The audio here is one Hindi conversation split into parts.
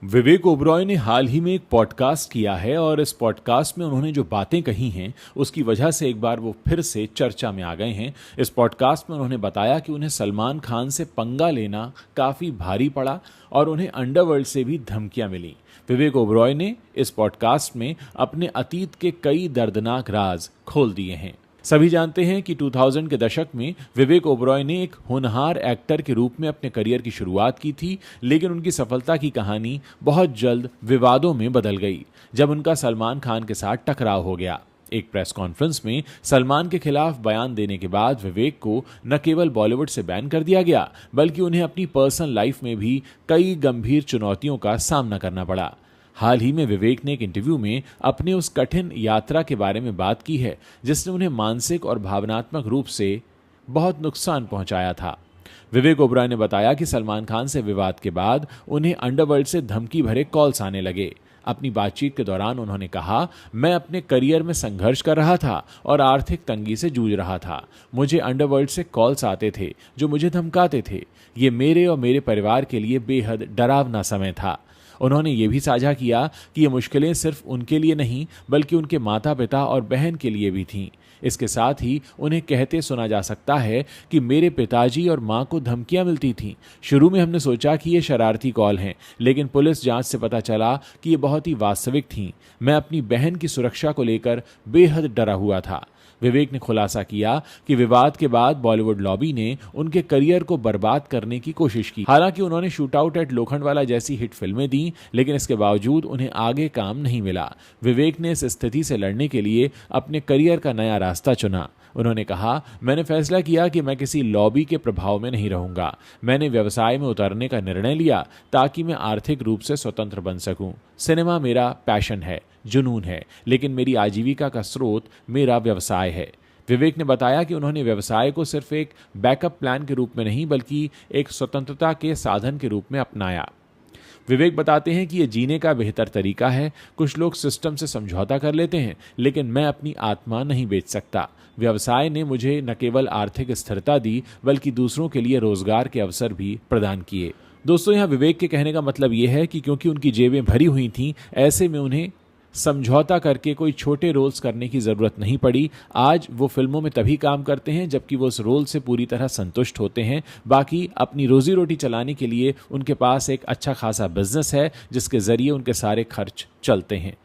विवेक ओबरॉय ने हाल ही में एक पॉडकास्ट किया है और इस पॉडकास्ट में उन्होंने जो बातें कही हैं उसकी वजह से एक बार वो फिर से चर्चा में आ गए हैं। इस पॉडकास्ट में उन्होंने बताया कि उन्हें सलमान खान से पंगा लेना काफ़ी भारी पड़ा और उन्हें अंडरवर्ल्ड से भी धमकियां मिली। विवेक ओबरॉय ने इस पॉडकास्ट में अपने अतीत के कई दर्दनाक राज खोल दिए हैं। सभी जानते हैं कि 2000 के दशक में विवेक ओबरॉय ने एक होनहार एक्टर के रूप में अपने करियर की शुरुआत की थी, लेकिन उनकी सफलता की कहानी बहुत जल्द विवादों में बदल गई जब उनका सलमान खान के साथ टकराव हो गया। एक प्रेस कॉन्फ्रेंस में सलमान के खिलाफ बयान देने के बाद विवेक को न केवल बॉलीवुड से बैन कर दिया गया, बल्कि उन्हें अपनी पर्सनल लाइफ में भी कई गंभीर चुनौतियों का सामना करना पड़ा। हाल ही में विवेक ने एक इंटरव्यू में अपने उस कठिन यात्रा के बारे में बात की है जिसने उन्हें मानसिक और भावनात्मक रूप से बहुत नुकसान पहुंचाया था। विवेक ओबरॉय ने बताया कि सलमान खान से विवाद के बाद उन्हें अंडरवर्ल्ड से धमकी भरे कॉल्स आने लगे। अपनी बातचीत के दौरान उन्होंने कहा, मैं अपने करियर में संघर्ष कर रहा था और आर्थिक तंगी से जूझ रहा था। मुझे अंडरवर्ल्ड से कॉल्स आते थे जो मुझे धमकाते थे। ये मेरे और मेरे परिवार के लिए बेहद डरावना समय था। उन्होंने ये भी साझा किया कि ये मुश्किलें सिर्फ उनके लिए नहीं बल्कि उनके माता पिता और बहन के लिए भी थीं। इसके साथ ही उन्हें कहते सुना जा सकता है कि मेरे पिताजी और मां को धमकियां मिलती थीं। शुरू में हमने सोचा कि ये शरारती कॉल हैं, लेकिन पुलिस जांच से पता चला कि ये बहुत ही वास्तविक थीं। मैं अपनी बहन की सुरक्षा को लेकर बेहद डरा हुआ था। विवेक ने खुलासा किया कि विवाद के बाद बॉलीवुड लॉबी ने उनके करियर को बर्बाद करने की कोशिश की। हालांकि उन्होंने शूट आउट एट लोखंडवाला जैसी हिट फिल्में दी, लेकिन इसके बावजूद उन्हें आगे काम नहीं मिला। विवेक ने इस स्थिति से लड़ने के लिए अपने करियर का नया रास्ता चुना। उन्होंने कहा, मैंने फैसला किया कि मैं किसी लॉबी के प्रभाव में नहीं रहूंगा। मैंने व्यवसाय में उतरने का निर्णय लिया ताकि मैं आर्थिक रूप से स्वतंत्र बन सकूं। सिनेमा मेरा पैशन है, जुनून है, लेकिन मेरी आजीविका का स्रोत मेरा व्यवसाय है। विवेक ने बताया कि उन्होंने व्यवसाय को सिर्फ एक बैकअप प्लान के रूप में नहीं बल्कि एक स्वतंत्रता के साधन के रूप में अपनाया। विवेक बताते हैं कि यह जीने का बेहतर तरीका है। कुछ लोग सिस्टम से समझौता कर लेते हैं, लेकिन मैं अपनी आत्मा नहीं बेच सकता। व्यवसाय ने मुझे न केवल आर्थिक स्थिरता दी बल्कि दूसरों के लिए रोजगार के अवसर भी प्रदान किए। दोस्तों, यहाँ विवेक के कहने का मतलब यह है कि क्योंकि उनकी जेबें भरी हुई थीं, ऐसे में उन्हें समझौता करके कोई छोटे रोल्स करने की जरूरत नहीं पड़ी। आज वो फिल्मों में तभी काम करते हैं जबकि वो उस रोल से पूरी तरह संतुष्ट होते हैं। बाकी अपनी रोजी रोटी चलाने के लिए उनके पास एक अच्छा खासा बिजनेस है जिसके जरिए उनके सारे खर्च चलते हैं।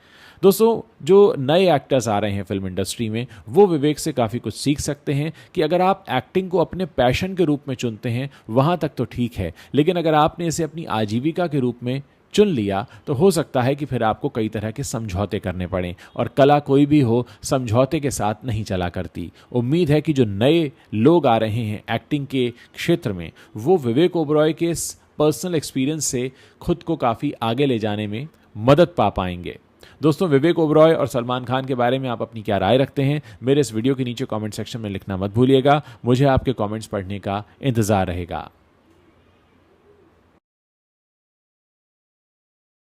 दोस्तों, जो नए एक्टर्स आ रहे हैं फिल्म इंडस्ट्री में, वो विवेक से काफ़ी कुछ सीख सकते हैं कि अगर आप एक्टिंग को अपने पैशन के रूप में चुनते हैं वहाँ तक तो ठीक है, लेकिन अगर आपने इसे अपनी आजीविका के रूप में चुन लिया तो हो सकता है कि फिर आपको कई तरह के समझौते करने पड़ें, और कला कोई भी हो समझौते के साथ नहीं चला करती। उम्मीद है कि जो नए लोग आ रहे हैं एक्टिंग के क्षेत्र में, वो विवेक ओबरॉय के इस पर्सनल एक्सपीरियंस से खुद को काफ़ी आगे ले जाने में मदद पा पाएंगे। दोस्तों, विवेक ओबरॉय और सलमान खान के बारे में आप अपनी क्या राय रखते हैं, मेरे इस वीडियो के नीचे कमेंट सेक्शन में लिखना मत भूलिएगा। मुझे आपके कमेंट्स पढ़ने का इंतज़ार रहेगा।